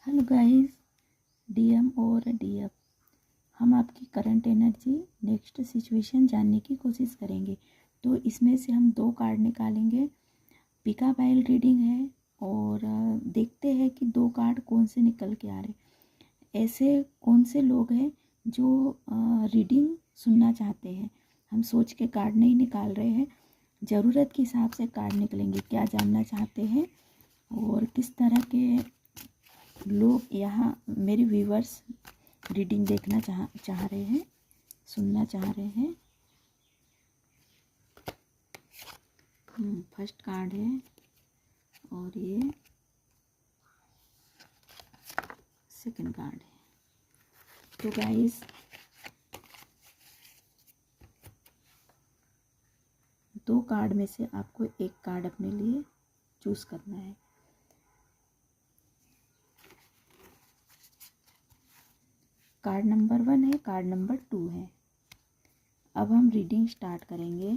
Hello guys, DM और DF हम आपकी करंट एनर्जी नेक्स्ट सिचुएशन जानने की कोशिश करेंगे। तो इसमें से हम 2 कार्ड निकालेंगे। पिका पाइल रीडिंग है और देखते हैं कि 2 कार्ड कौन से निकल के आ रहे। ऐसे कौन से लोग हैं जो रीडिंग सुनना चाहते हैं। हम सोच के कार्ड नहीं निकाल रहे हैं, ज़रूरत के हिसाब से कार्ड निकलेंगे। क्या जानना चाहते हैं और किस तरह के लोग यहाँ मेरे व्यूवर्स रीडिंग देखना चाह रहे हैं, सुनना चाह रहे हैं। फर्स्ट कार्ड है और ये सेकंड कार्ड है। तो गाइस, दो कार्ड में से आपको एक कार्ड अपने लिए चूज करना है। कार्ड नंबर 1 है, कार्ड नंबर 2 है। अब हम रीडिंग स्टार्ट करेंगे।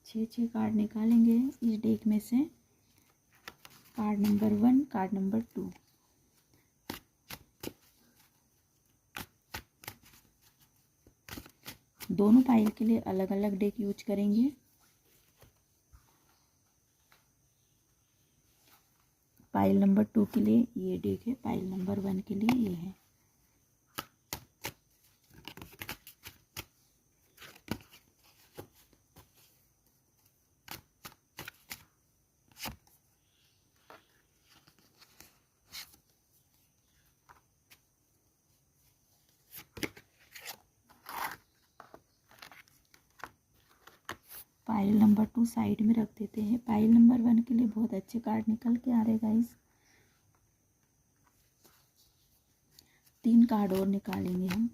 छह कार्ड निकालेंगे इस डेक में से। Card number 1, card number 2। दोनों पाइल के लिए अलग अलग डेक यूज करेंगे। पाइल नंबर 2 के लिए ये डेक है, पाइल नंबर 1 के लिए ये है। पाइल नंबर 2 साइड में रख देते हैं। पाइल नंबर 1 के लिए बहुत अच्छे कार्ड निकल के आ रहे गाइस। 3 कार्ड और निकालेंगे हम।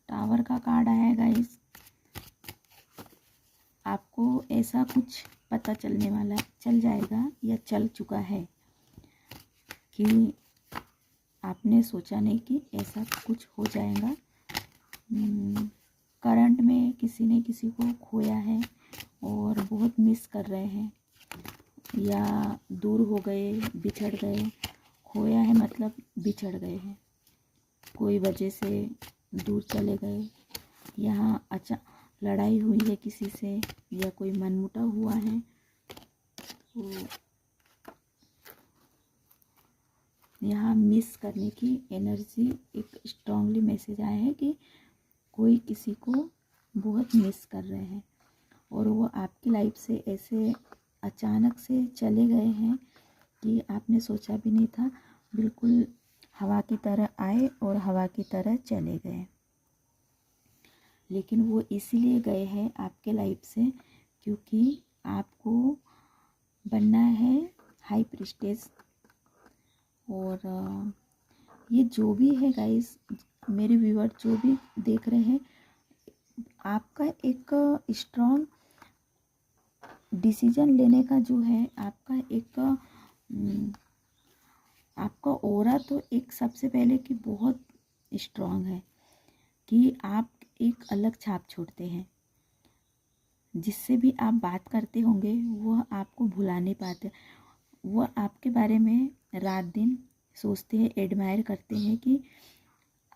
टावर का कार्ड आया गाइस। आपको ऐसा कुछ पता चल जाएगा या चल चुका है कि आपने सोचा नहीं कि ऐसा कुछ हो जाएगा। करंट में किसी ने किसी को खोया है और बहुत मिस कर रहे हैं, या दूर हो गए, बिछड़ गए। खोया है मतलब बिछड़ गए हैं, कोई वजह से दूर चले गए। यहाँ लड़ाई हुई है किसी से या कोई मनमुटाव हुआ है। तो यहाँ मिस करने की एनर्जी, एक स्ट्रांगली मैसेज आया है कि कोई किसी को बहुत मिस कर रहे हैं और वो आपकी लाइफ से ऐसे अचानक से चले गए हैं कि आपने सोचा भी नहीं था। बिल्कुल हवा की तरह आए और हवा की तरह चले गए। लेकिन वो इसीलिए गए हैं आपके लाइफ से क्योंकि आपको बनना है हाई प्रीस्टेस। और ये जो भी है गाइस, मेरे व्यूअर जो भी देख रहे हैं, आपका एक स्ट्रॉन्ग डिसीजन लेने का जो है, आपका एक आपका ऑरा तो एक सबसे पहले कि बहुत स्ट्रॉन्ग है कि आप एक अलग छाप छोड़ते हैं। जिससे भी आप बात करते होंगे वह आपको भुला नहीं पाते। वह आपके बारे में रात दिन सोचते हैं, एडमायर करते हैं कि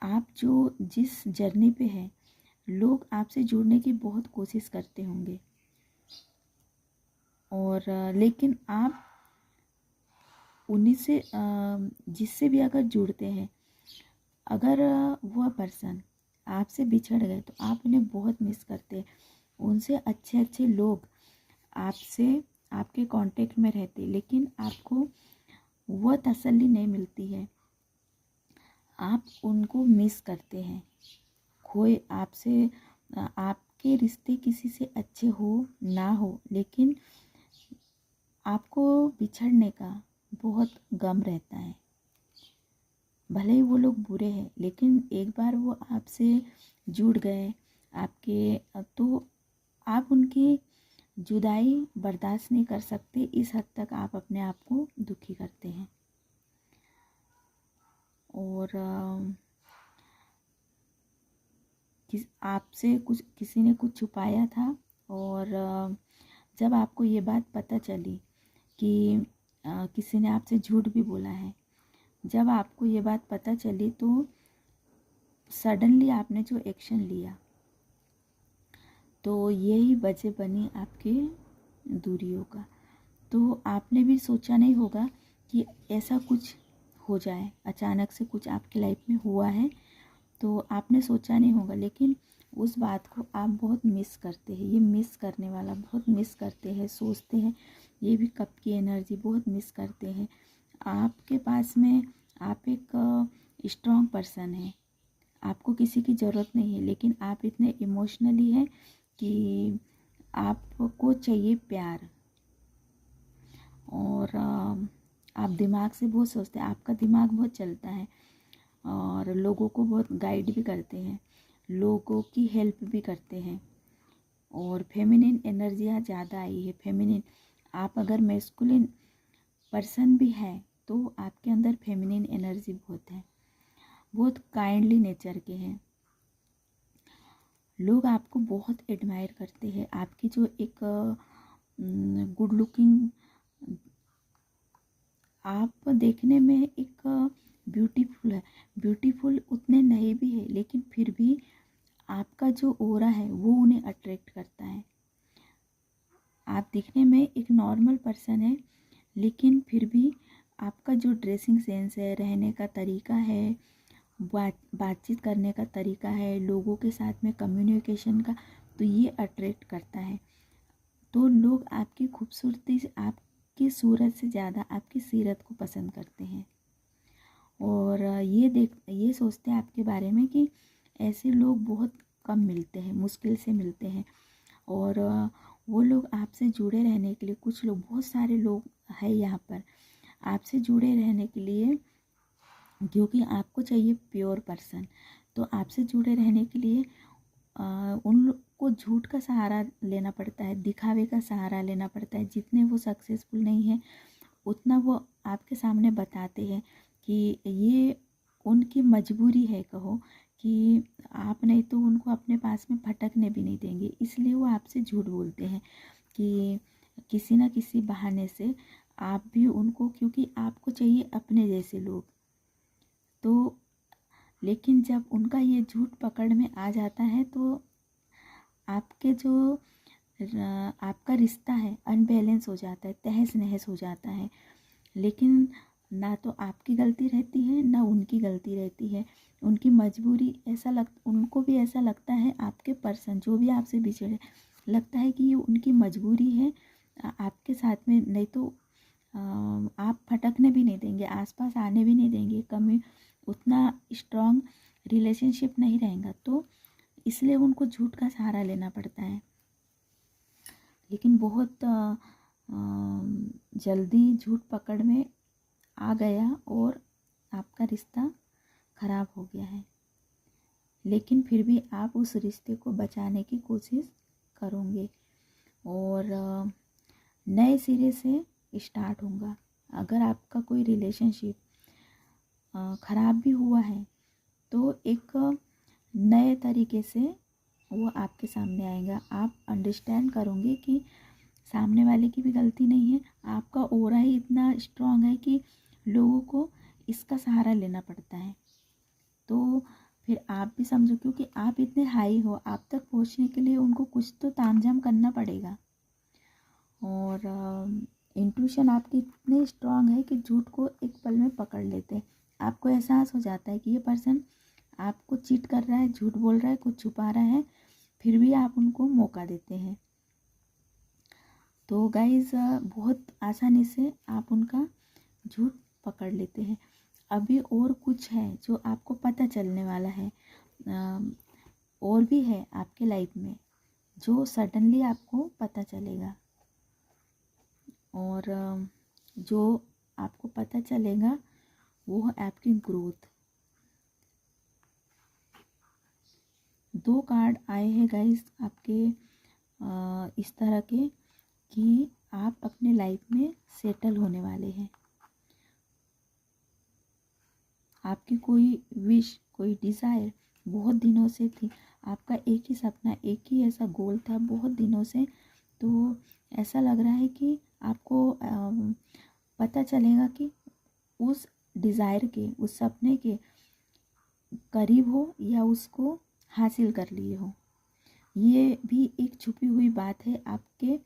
आप जो जिस जर्नी पे हैं, लोग आपसे जुड़ने की बहुत कोशिश करते होंगे। और लेकिन आप उन्हीं से जिससे भी अगर जुड़ते हैं, अगर वह पर्सन आपसे बिछड़ गए तो आप उन्हें बहुत मिस करते हैं। उनसे अच्छे अच्छे लोग आपसे आपके कांटेक्ट में रहते, लेकिन आपको वह तसल्ली नहीं मिलती है। आप उनको मिस करते हैं। खोए आपसे आपके रिश्ते किसी से अच्छे हो ना हो, लेकिन आपको बिछड़ने का बहुत गम रहता है। भले ही वो लोग बुरे हैं, लेकिन एक बार वो आपसे जुड़ गए आपके, तो आप उनकी जुदाई बर्दाश्त नहीं कर सकते, इस हद तक आप अपने आप को दुखी करते हैं। और आपसे कुछ किसी ने कुछ छुपाया था, और जब आपको ये बात पता चली कि किसी ने आपसे झूठ भी बोला है, जब आपको ये बात पता चली तो सडनली आपने जो एक्शन लिया, तो यही वजह बनी आपकी दूरियों का। तो आपने भी सोचा नहीं होगा कि ऐसा कुछ हो जाए, अचानक से कुछ आपकी लाइफ में हुआ है, तो आपने सोचा नहीं होगा, लेकिन उस बात को आप बहुत मिस करते हैं। ये मिस करने वाला बहुत मिस करते हैं, सोचते हैं ये भी कब की एनर्जी बहुत मिस करते हैं। आपके पास में आप एक स्ट्रॉन्ग पर्सन है, आपको किसी की ज़रूरत नहीं है, लेकिन आप इतने इमोशनली हैं कि आपको चाहिए प्यार। और आप दिमाग से बहुत सोचते हैं, आपका दिमाग बहुत चलता है, और लोगों को बहुत गाइड भी करते हैं, लोगों की हेल्प भी करते हैं। और फेमिनिन एनर्जियाँ ज़्यादा आई है। फेमिनिन, आप अगर मैस्कुलिन पर्सन भी है तो आपके अंदर फेमिनिन एनर्जी बहुत है, बहुत काइंडली नेचर के हैं। लोग आपको बहुत एडमायर करते हैं, आपकी जो एक गुड लुकिंग, आप देखने में एक ब्यूटीफुल है, ब्यूटीफुल उतने नहीं भी है, लेकिन फिर भी आपका जो ऑरा है वो उन्हें अट्रैक्ट करता है। आप दिखने में एक नॉर्मल पर्सन है, लेकिन फिर भी आपका जो ड्रेसिंग सेंस है, रहने का तरीका है, बातचीत करने का तरीका है, लोगों के साथ में कम्युनिकेशन का, तो ये अट्रैक्ट करता है। तो लोग आपकी खूबसूरती से, आपकी सूरत से ज़्यादा आपकी सीरत को पसंद करते हैं। और ये सोचते हैं आपके बारे में कि ऐसे लोग बहुत कम मिलते हैं, मुश्किल से मिलते हैं। और वो लोग आपसे जुड़े रहने के लिए, कुछ लोग, बहुत सारे लोग हैं यहाँ पर आपसे जुड़े रहने के लिए, क्योंकि आपको चाहिए प्योर पर्सन। तो आपसे जुड़े रहने के लिए उन लोग को झूठ का सहारा लेना पड़ता है, दिखावे का सहारा लेना पड़ता है। जितने वो सक्सेसफुल नहीं है उतना वो आपके सामने बताते हैं कि ये उनकी मजबूरी है, कहो कि आप नहीं तो उनको अपने पास में फटकने भी नहीं देंगे, इसलिए वो आपसे झूठ बोलते हैं कि किसी ना किसी बहाने से आप भी उनको, क्योंकि आपको चाहिए अपने जैसे लोग। तो लेकिन जब उनका ये झूठ पकड़ में आ जाता है तो आपके जो आपका रिश्ता है अनबैलेंस हो जाता है, तहस नहस हो जाता है। लेकिन ना तो आपकी गलती रहती है ना उनकी गलती रहती है, उनकी मजबूरी, उनको भी ऐसा लगता है, आपके पर्सन जो भी आपसे बिछड़े, लगता है कि ये उनकी मजबूरी है आपके साथ में, नहीं तो आप फटकने भी नहीं देंगे, आसपास आने भी नहीं देंगे, कभी उतना स्ट्रॉन्ग रिलेशनशिप नहीं रहेगा। तो इसलिए उनको झूठ का सहारा लेना पड़ता है। लेकिन बहुत जल्दी झूठ पकड़ में आ गया और आपका रिश्ता ख़राब हो गया है। लेकिन फिर भी आप उस रिश्ते को बचाने की कोशिश करोगे और नए सिरे से स्टार्ट होगा। अगर आपका कोई रिलेशनशिप ख़राब भी हुआ है तो एक नए तरीके से वो आपके सामने आएगा। आप अंडरस्टैंड करोगे कि सामने वाले की भी गलती नहीं है, आपका ऑरा ही इतना स्ट्रांग है कि लोगों को इसका सहारा लेना पड़ता है। तो फिर आप भी समझो, क्योंकि आप इतने हाई हो, आप तक पहुंचने के लिए उनको कुछ तो तामझाम करना पड़ेगा। और इंट्यूशन आपकी इतनी स्ट्रांग है कि झूठ को एक पल में पकड़ लेते हैं। आपको एहसास हो जाता है कि ये पर्सन आपको चीट कर रहा है, झूठ बोल रहा है, कुछ छुपा रहा है, फिर भी आप उनको मौका देते हैं। तो गाइज़ बहुत आसानी से आप उनका झूठ पकड़ लेते हैं। अभी और कुछ है जो आपको पता चलने वाला है, और भी है आपके लाइफ में जो सडनली आपको पता चलेगा। और जो आपको पता चलेगा वो है आपकी ग्रोथ। 2 कार्ड आए हैं गाइस आपके इस तरह के, कि आप अपने लाइफ में सेटल होने वाले हैं। आपकी कोई विश, कोई डिज़ायर बहुत दिनों से थी, आपका एक ही सपना, एक ही ऐसा गोल था बहुत दिनों से, तो ऐसा लग रहा है कि आपको पता चलेगा कि उस डिज़ायर के, उस सपने के करीब हो या उसको हासिल कर लिए हो। ये भी एक छुपी हुई बात है आपके,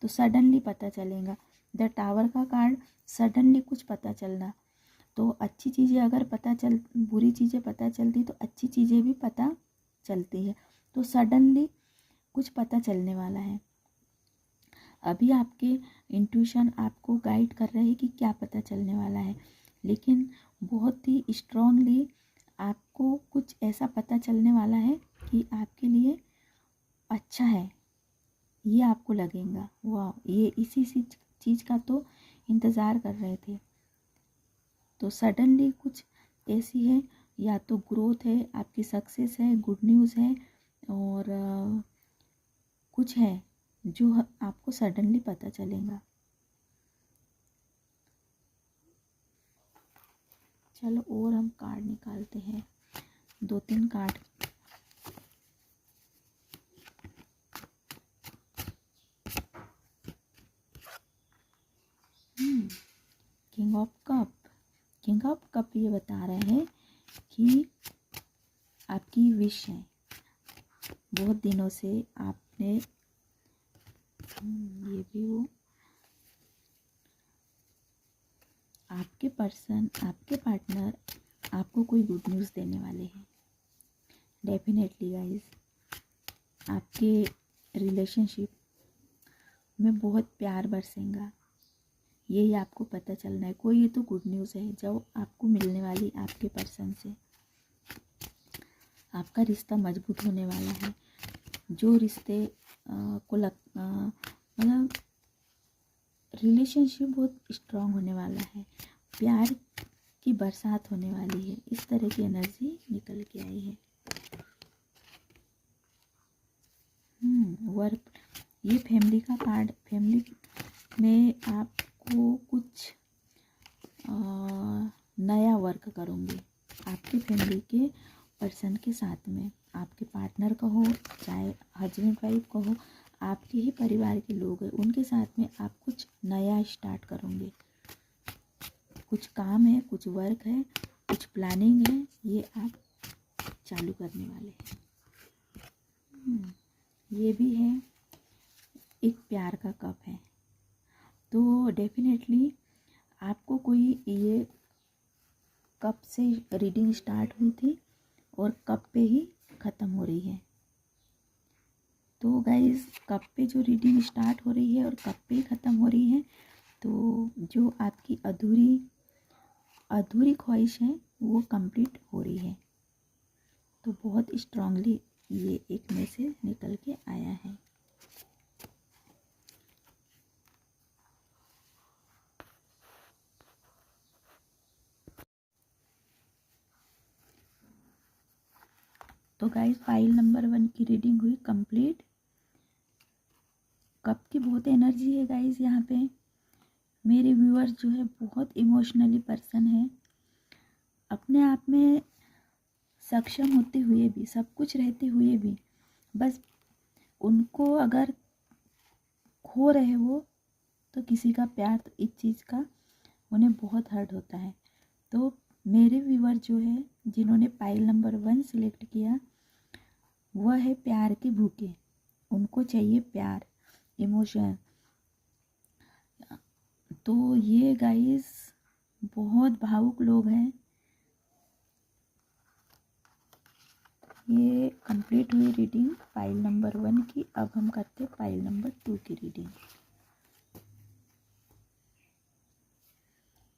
तो सडनली पता चलेगा। द टावर का कार्ड, सडनली कुछ पता चलना। तो अच्छी चीज़ें अगर बुरी चीज़ें पता चलती तो अच्छी चीज़ें भी पता चलती है। तो सडनली कुछ पता चलने वाला है। अभी आपके इंट्यूशन आपको गाइड कर रहे हैं कि क्या पता चलने वाला है, लेकिन बहुत ही स्ट्रांगली आपको कुछ ऐसा पता चलने वाला है कि आपके लिए अच्छा है। ये आपको लगेगा वाह, ये इसी चीज़ का तो इंतज़ार कर रहे थे। तो सडनली कुछ ऐसी है, या तो ग्रोथ है, आपकी सक्सेस है, गुड न्यूज़ है, और कुछ है जो आपको सडनली पता चलेगा। चलो और हम कार्ड निकालते हैं, 2-3 card. King of cup. King of cup ये बता रहे हैं कि आपकी विश है, बहुत दिनों से आपने ये भी वो आपके पर्सन, आपके पार्टनर आपको कोई गुड न्यूज़ देने वाले हैं। डेफिनेटली गाइस, आपके रिलेशनशिप में बहुत प्यार बरसेगा, यही आपको पता चलना है। कोई ये तो गुड न्यूज़ है जो आपको मिलने वाली आपके पर्सन से। आपका रिश्ता मजबूत होने वाला है। जो रिश्ते को मतलब रिलेशनशिप बहुत स्ट्रांग होने वाला है, प्यार की बरसात होने वाली है, इस तरह की एनर्जी निकल के आई है। वर्क, ये फैमिली का कार्ड। फैमिली में आपको कुछ नया वर्क करूँगी आपकी फैमिली के पर्सन के साथ में। आपके पार्टनर का हो, चाहे हस्बैंड वाइफ का हो, आपके ही परिवार के लोग हैं, उनके साथ में आप कुछ नया स्टार्ट करोगे। कुछ काम है, कुछ वर्क है, कुछ प्लानिंग है, ये आप चालू करने वाले हैं। ये भी है, एक प्यार का कप है। तो डेफिनेटली आपको कोई ये कप से रीडिंग स्टार्ट हुई थी और कप पे ही ख़त्म हो रही है। तो गाइस, कप पे जो रीडिंग स्टार्ट हो रही है और कप पे ही ख़त्म हो रही है, तो जो आपकी अधूरी ख्वाहिश है वो कंप्लीट हो रही है। तो बहुत स्ट्रांगली ये एक मैसेज निकल के आया है। तो गाइस, फाइल नंबर 1 की रीडिंग हुई कंप्लीट। कप की बहुत एनर्जी है गाइस यहाँ पे। मेरे व्यूअर्स जो है बहुत इमोशनली पर्सन है, अपने आप में सक्षम होते हुए भी, सब कुछ रहते हुए भी, बस उनको अगर खो रहे हो तो किसी का प्यार, तो इस चीज़ का उन्हें बहुत हर्ट होता है। तो मेरे व्यूअर जो है जिन्होंने पाइल नंबर 1 सिलेक्ट किया, वह है प्यार के भूखे। उनको चाहिए प्यार, इमोशन। तो ये गाइस बहुत भावुक लोग हैं। ये कंप्लीट हुई रीडिंग फाइल नंबर 1 की। अब हम करते हैं फाइल नंबर 2 की रीडिंग।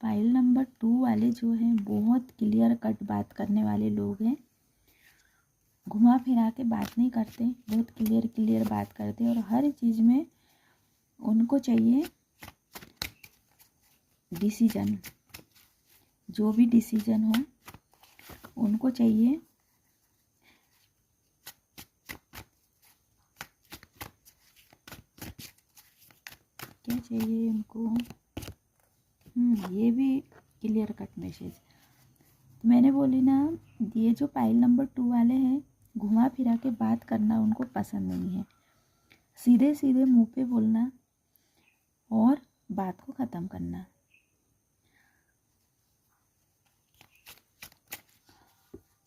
फाइल नंबर 2 वाले जो हैं बहुत क्लियर कट बात करने वाले लोग हैं, घुमा फिरा के बात नहीं करते, बहुत क्लियर बात करते हैं। और हर चीज़ में उनको चाहिए डिसीजन, जो भी डिसीजन हो उनको चाहिए क्या चाहिए उनको? ये भी क्लियर कट मैसेज। तो मैंने बोली ना, ये जो पाइल नंबर 2 वाले हैं, घुमा फिरा के बात करना उनको पसंद नहीं है। सीधे सीधे मुंह पे बोलना और बात को ख़त्म करना।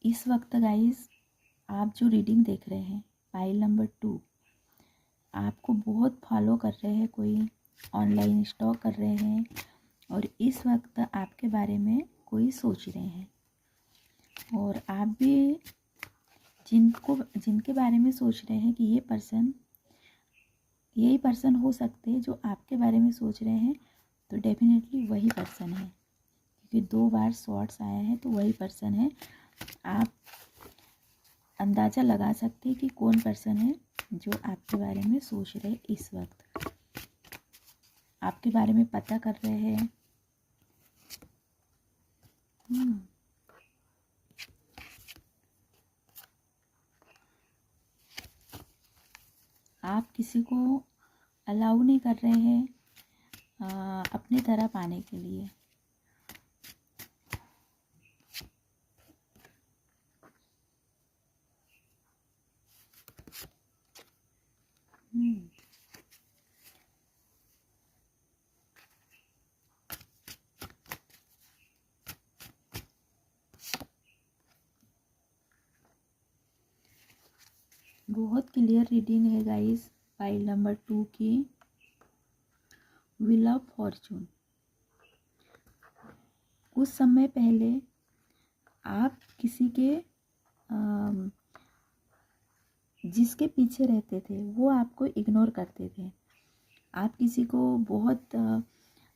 इस वक्त गाइस, आप जो रीडिंग देख रहे हैं पाइल नंबर 2, आपको बहुत फॉलो कर रहे हैं, कोई ऑनलाइन स्टॉक कर रहे हैं और इस वक्त आपके बारे में कोई सोच रहे हैं। और आप भी जिनके बारे में सोच रहे हैं कि यही पर्सन हो सकते हैं जो आपके बारे में सोच रहे हैं, तो डेफिनेटली वही पर्सन है, क्योंकि 2 बार शॉर्ट्स आया है तो वही पर्सन है। आप अंदाज़ा लगा सकते हैं कि कौन पर्सन है जो आपके बारे में सोच रहे हैं, इस वक्त आपके बारे में पता कर रहे हैं। आप किसी को अलाउ नहीं कर रहे हैं अपने तरफ आने के लिए। बहुत क्लियर रीडिंग है गाइस पाइल नंबर 2 की। Wheel of Fortune. कुछ समय पहले आप किसी के जिसके पीछे रहते थे वो आपको इग्नोर करते थे। आप किसी को बहुत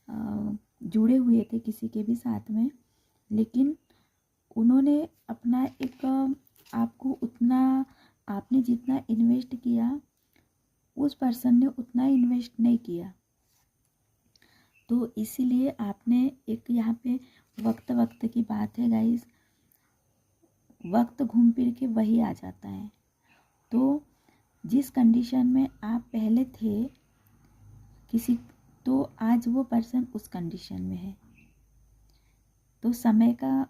जुड़े हुए थे किसी के भी साथ में, लेकिन उन्होंने अपना एक आपको उतना, आपने जितना इन्वेस्ट किया उस पर्सन ने उतना इन्वेस्ट नहीं किया। तो इसीलिए आपने एक, यहाँ पे वक्त की बात है गाइस, वक्त घूम फिर के वही आ जाता है। तो जिस कंडीशन में आप पहले थे किसी, तो आज वो पर्सन उस कंडीशन में है। तो समय का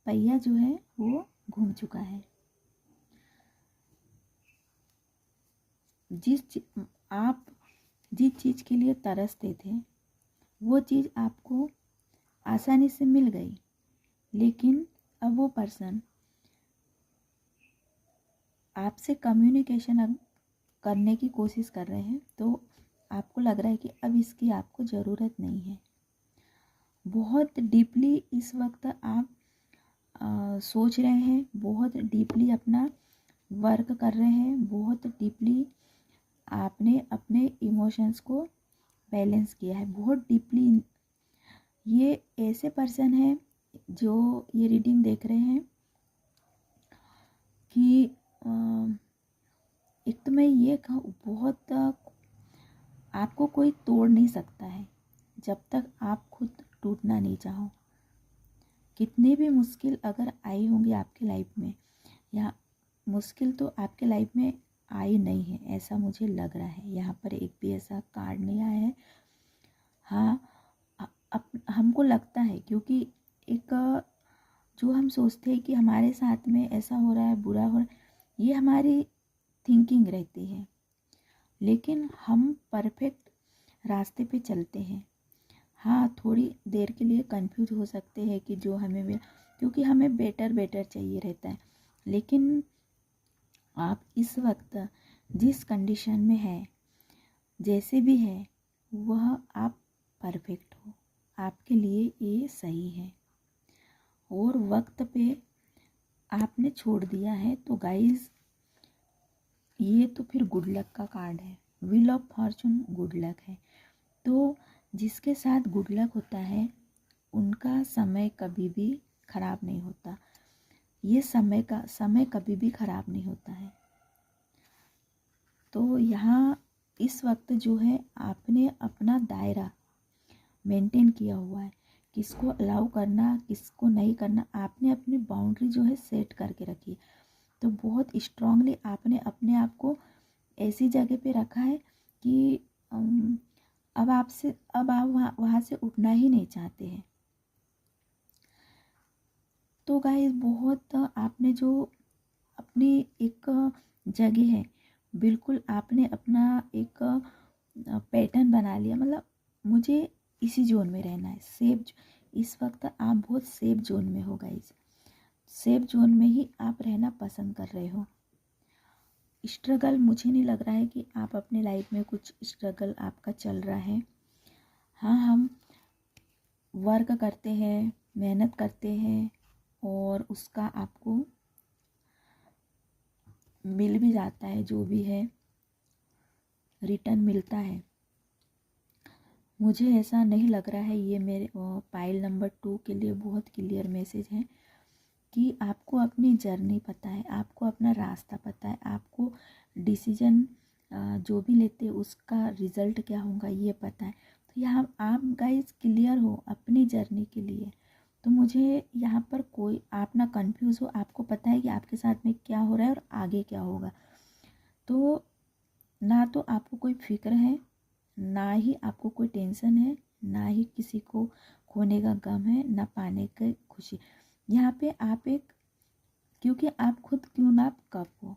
पहिया जो है वो घूम चुका है। आप जिस चीज़ के लिए तरसते थे वो चीज़ आपको आसानी से मिल गई, लेकिन अब वो पर्सन आपसे कम्युनिकेशन करने की कोशिश कर रहे हैं, तो आपको लग रहा है कि अब इसकी आपको ज़रूरत नहीं है। बहुत डीपली इस वक्त आप सोच रहे हैं, बहुत डीपली अपना वर्क कर रहे हैं, बहुत डीपली आपने अपने इमोशंस को बैलेंस किया है, बहुत डीपली। ये ऐसे पर्सन है जो ये रीडिंग देख रहे हैं कि एक तो मैं ये कहूँ, बहुत आपको कोई तोड़ नहीं सकता है जब तक आप खुद टूटना नहीं चाहो। कितनी भी मुश्किल अगर आई होंगी आपकी लाइफ में, या मुश्किल तो आपके लाइफ में आई नहीं है ऐसा मुझे लग रहा है, यहाँ पर एक भी ऐसा कार्ड नहीं आया है। हाँ, हमको लगता है, क्योंकि एक जो हम सोचते हैं कि हमारे साथ में ऐसा हो रहा है, बुरा हो रहा है, ये हमारी थिंकिंग रहती है, लेकिन हम परफेक्ट रास्ते पे चलते हैं। हाँ, थोड़ी देर के लिए कंफ्यूज हो सकते हैं कि जो हमें मिला, क्योंकि हमें बेटर चाहिए रहता है, लेकिन आप इस वक्त जिस कंडीशन में है, जैसे भी है, वह आप परफेक्ट हो, आपके लिए ये सही है और वक्त पे आपने छोड़ दिया है। तो गाइस, ये तो फिर गुड लक का कार्ड है। Wheel of Fortune good luck है। तो जिसके साथ गुड लक होता है उनका समय कभी भी खराब नहीं होता। ये समय कभी भी खराब नहीं होता है। तो यहाँ इस वक्त जो है आपने अपना दायरा मेंटेन किया हुआ है, किसको अलाउ करना किसको नहीं करना, आपने अपनी बाउंड्री जो है सेट करके रखी है। तो बहुत स्ट्रांगली आपने अपने आप को ऐसी जगह पे रखा है कि अब आप वहाँ से उठना ही नहीं चाहते हैं। तो गाइस बहुत आपने जो अपनी एक जगह है, बिल्कुल आपने अपना एक पैटर्न बना लिया। मतलब मुझे इसी जोन में रहना है, सेफ। इस वक्त आप बहुत सेफ जोन में हो गाइस, सेफ जोन में ही आप रहना पसंद कर रहे हो। स्ट्रगल मुझे नहीं लग रहा है कि आप अपने लाइफ में कुछ स्ट्रगल आपका चल रहा है। हाँ, हम वर्क करते हैं, मेहनत करते हैं और उसका आपको मिल भी जाता है, जो भी है रिटर्न मिलता है। मुझे ऐसा नहीं लग रहा है। ये मेरे पाइल नंबर 2 के लिए बहुत क्लियर मैसेज है कि आपको अपनी जर्नी पता है, आपको अपना रास्ता पता है, आपको डिसीजन जो भी लेते हैं उसका रिज़ल्ट क्या होगा ये पता है। तो यहाँ आप गाइस क्लियर हो अपनी जर्नी के लिए। तो मुझे यहाँ पर कोई आप ना कंफ्यूज हो, आपको पता है कि आपके साथ में क्या हो रहा है और आगे क्या होगा। तो ना तो आपको कोई फिक्र है, ना ही आपको कोई टेंशन है, ना ही किसी को खोने का गम है, ना पाने की खुशी। यहाँ पे आप एक, क्योंकि आप खुद क्यों ना आप कब हो,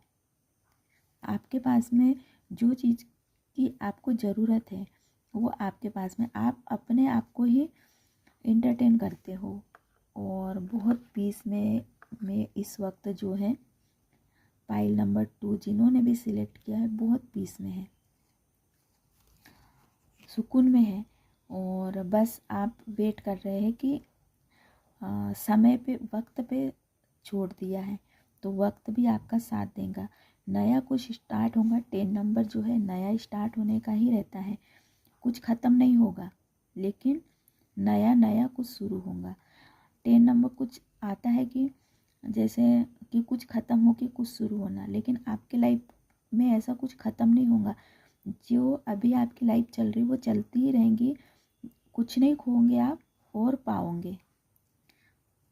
आपके पास में जो चीज़ की आपको ज़रूरत है वो आपके पास में, आप अपने आप को ही एंटरटेन करते हो और बहुत पीस में इस वक्त जो है पाइल नंबर 2 जिन्होंने भी सिलेक्ट किया है बहुत पीस में है, सुकून में है। और बस आप वेट कर रहे हैं कि समय पे वक्त पे छोड़ दिया है तो वक्त भी आपका साथ देगा। नया कुछ स्टार्ट होगा। 10 नंबर जो है नया स्टार्ट होने का ही रहता है, कुछ ख़त्म नहीं होगा लेकिन नया नया कुछ शुरू होगा। 10 नंबर कुछ आता है कि जैसे कि कुछ ख़त्म हो के कुछ शुरू होना, लेकिन आपके लाइफ में ऐसा कुछ ख़त्म नहीं होगा। जो अभी आपकी लाइफ चल रही वो चलती ही रहेंगी, कुछ नहीं खोओगे आप और पाओगे।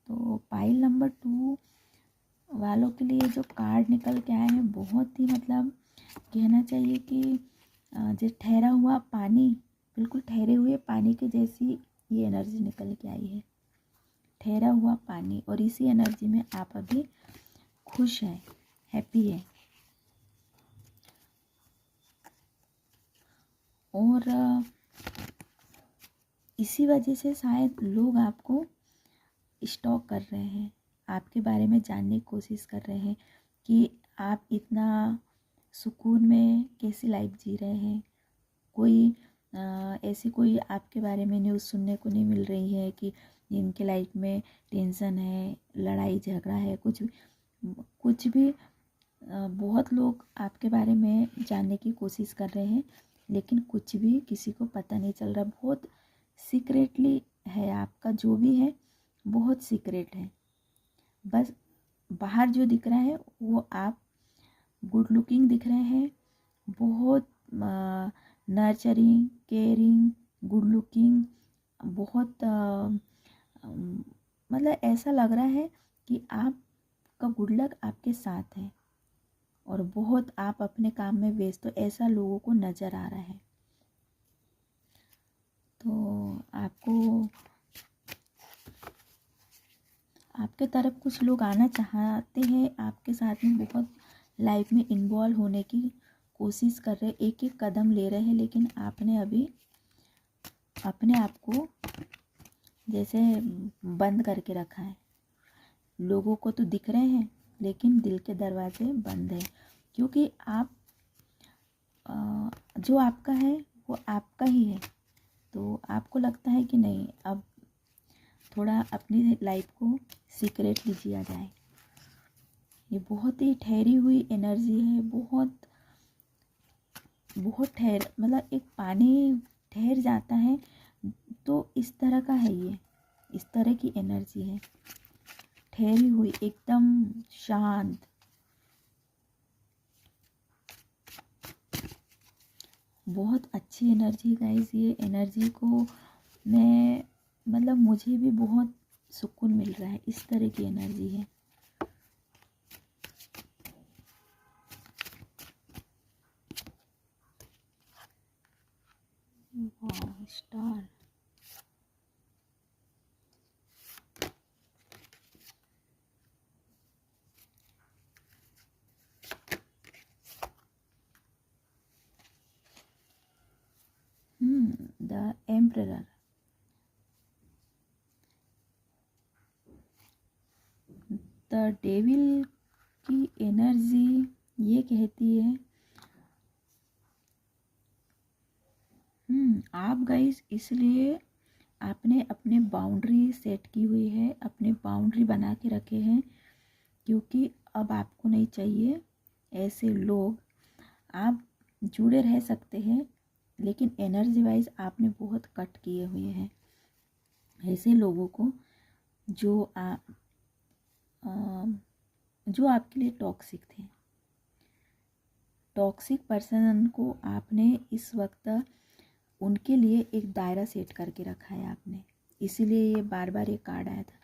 तो पाइल नंबर 2 वालों के लिए जो कार्ड निकल के आए हैं बहुत ही मतलब कहना चाहिए कि जो ठहरा हुआ पानी, बिल्कुल ठहरे हुए पानी के जैसी ये एनर्जी निकल के आई है, ठहरा हुआ पानी। और इसी एनर्जी में आप अभी खुश हैं, हैप्पी है। और इसी वजह से शायद लोग आपको स्टॉक कर रहे हैं, आपके बारे में जानने की कोशिश कर रहे हैं कि आप इतना सुकून में कैसी लाइफ जी रहे हैं। कोई ऐसी कोई आपके बारे में न्यूज़ सुनने को नहीं मिल रही है कि जिनके लाइफ में टेंशन है, लड़ाई झगड़ा है, कुछ भी बहुत लोग आपके बारे में जानने की कोशिश कर रहे हैं लेकिन कुछ भी किसी को पता नहीं चल रहा। बहुत सीक्रेटली है आपका जो भी है, बहुत सीक्रेट है। बस बाहर जो दिख रहा है वो आप गुड लुकिंग दिख रहे हैं, बहुत नर्चरिंग, केयरिंग, गुड लुकिंग, बहुत मतलब ऐसा लग रहा है कि आपका गुड लक आपके साथ है और बहुत आप अपने काम में व्यस्त हो, ऐसा लोगों को नज़र आ रहा है। तो आपके तरफ कुछ लोग आना चाहते हैं, आपके साथ में बहुत लाइफ में इन्वॉल्व होने की कोशिश कर रहे, एक एक कदम ले रहे हैं, लेकिन आपने अभी अपने आप को जैसे बंद करके रखा है। लोगों को तो दिख रहे हैं लेकिन दिल के दरवाजे बंद हैं, क्योंकि आप जो आपका है वो आपका ही है। तो आपको लगता है कि नहीं, अब थोड़ा अपनी लाइफ को सीक्रेटली जिया जाए। ये बहुत ही ठहरी हुई एनर्जी है, बहुत बहुत मतलब एक पानी ठहर जाता है तो इस तरह का है, ये इस तरह की एनर्जी है, ठहरी हुई एकदम शांत। बहुत अच्छी एनर्जी गाइस, ये एनर्जी को मैं मतलब मुझे भी बहुत सुकून मिल रहा है, इस तरह की एनर्जी है। वाह, star. The emperor. The devil की एनर्जी ये कहती है, आप गाइस इसलिए आपने अपने बाउंड्री सेट की हुई है, अपने बाउंड्री बना के रखे हैं, क्योंकि अब आपको नहीं चाहिए ऐसे लोग। आप जुड़े रह सकते हैं, लेकिन एनर्जी वाइज आपने बहुत कट किए हुए हैं ऐसे लोगों को जो जो आपके लिए टॉक्सिक थे। टॉक्सिक पर्सन को आपने इस वक्त उनके लिए एक दायरा सेट करके रखा है आपने, इसीलिए ये बार बार ये कार्ड आया था,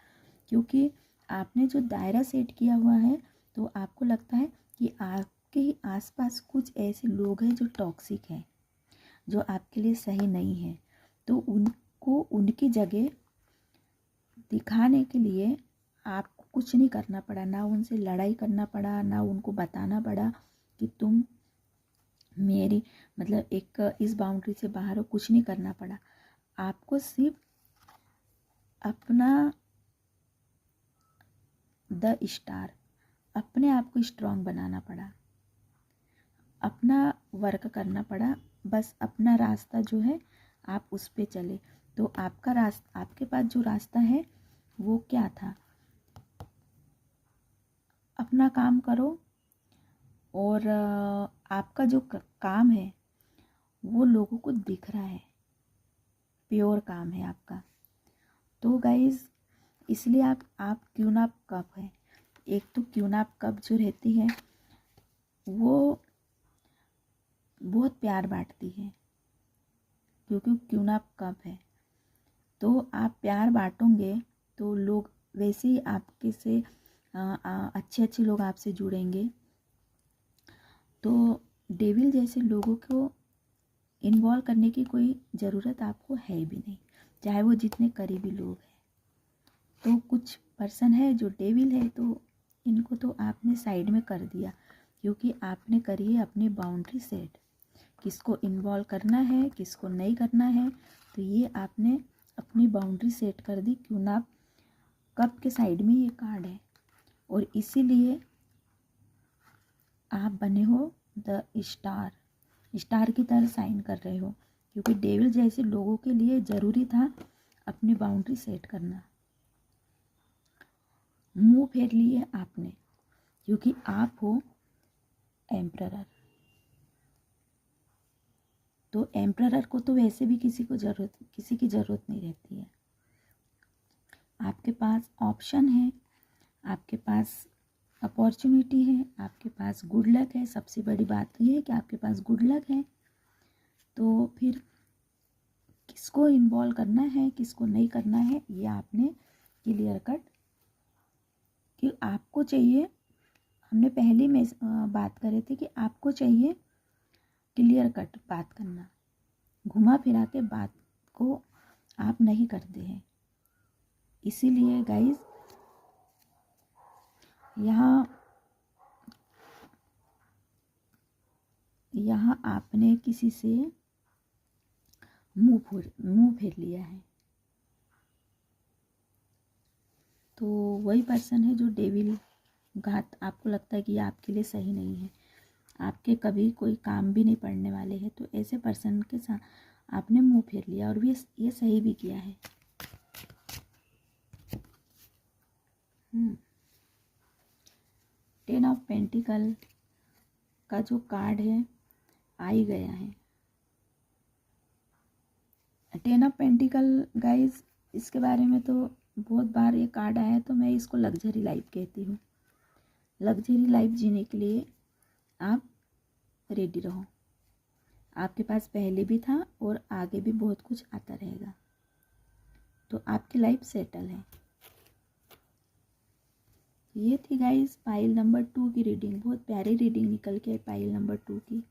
क्योंकि आपने जो दायरा सेट किया हुआ है तो आपको लगता है कि आपके ही आसपास कुछ ऐसे लोग हैं जो टॉक्सिक हैं, जो आपके लिए सही नहीं है। तो उनको उनकी जगह दिखाने के लिए आपको कुछ नहीं करना पड़ा, ना उनसे लड़ाई करना पड़ा, ना उनको बताना पड़ा कि तुम मेरी मतलब एक इस बाउंड्री से बाहर हो, कुछ नहीं करना पड़ा। आपको सिर्फ अपना द स्टार, अपने आप को स्ट्रांग बनाना पड़ा, अपना वर्क करना पड़ा, बस अपना रास्ता जो है आप उस पे चले। तो आपका रास्ता, आपके पास जो रास्ता है वो क्या था, अपना काम करो, और आपका जो काम है वो लोगों को दिख रहा है, प्योर काम है आपका। तो गाइज इसलिए आप क्यों ना कप है, एक तो क्यों ना कप जो रहती है वो बहुत प्यार बांटती है, क्योंकि क्यों ना कप है। तो आप प्यार बांटोगे तो लोग वैसे ही आपके से अच्छे अच्छे लोग आपसे जुड़ेंगे। तो डेविल जैसे लोगों को इन्वॉल्व करने की कोई ज़रूरत आपको है भी नहीं, चाहे वो जितने करीबी लोग हैं। तो कुछ पर्सन है जो डेविल है, तो इनको तो आपने साइड में कर दिया, क्योंकि आपने करी है अपनी बाउंड्री सेट, किसको इन्वॉल्व करना है किसको नहीं करना है। तो ये आपने अपनी बाउंड्री सेट कर दी। क्यों ना कप के साइड में ये कार्ड है, और इसीलिए आप बने हो द स्टार, स्टार की तरह साइन कर रहे हो, क्योंकि डेविल जैसे लोगों के लिए ज़रूरी था अपनी बाउंड्री सेट करना। मुंह फेर लिए आपने, क्योंकि आप हो एम्परर। तो एम्परर को तो वैसे भी किसी की ज़रूरत नहीं रहती है। आपके पास ऑप्शन है, आपके पास अपॉर्चुनिटी है, आपके पास गुड लक है। सबसे बड़ी बात तो ये है कि आपके पास गुड लक है। तो फिर किसको इन्वॉल्व करना है किसको नहीं करना है, ये आपने क्लियर कट, कि आपको चाहिए। हमने पहले में बात करे थे कि आपको चाहिए क्लियर कट बात करना, घुमा फिरा के बात को आप नहीं करते हैं। इसीलिए गाइस यहाँ आपने किसी से मुंह फेर लिया है। तो वही पर्सन है जो डेविल घात, आपको लगता है कि ये आपके लिए सही नहीं है, आपके कभी कोई काम भी नहीं पड़ने वाले हैं। तो ऐसे पर्सन के साथ आपने मुंह फेर लिया, और ये सही भी किया है। 10 ऑफ पेंटिकल का जो कार्ड है आ ही गया है। 10 ऑफ पेंटिकल गाइज, इसके बारे में तो बहुत बार ये कार्ड आया है, तो मैं इसको लग्जरी लाइफ कहती हूँ। लग्जरी लाइफ जीने के लिए आप रेडी रहो, आपके पास पहले भी था और आगे भी बहुत कुछ आता रहेगा। तो आपकी लाइफ सेटल है। ये थी गाइस पाइल नंबर 2 की रीडिंग। बहुत प्यारी रीडिंग निकल के पाइल नंबर 2 की।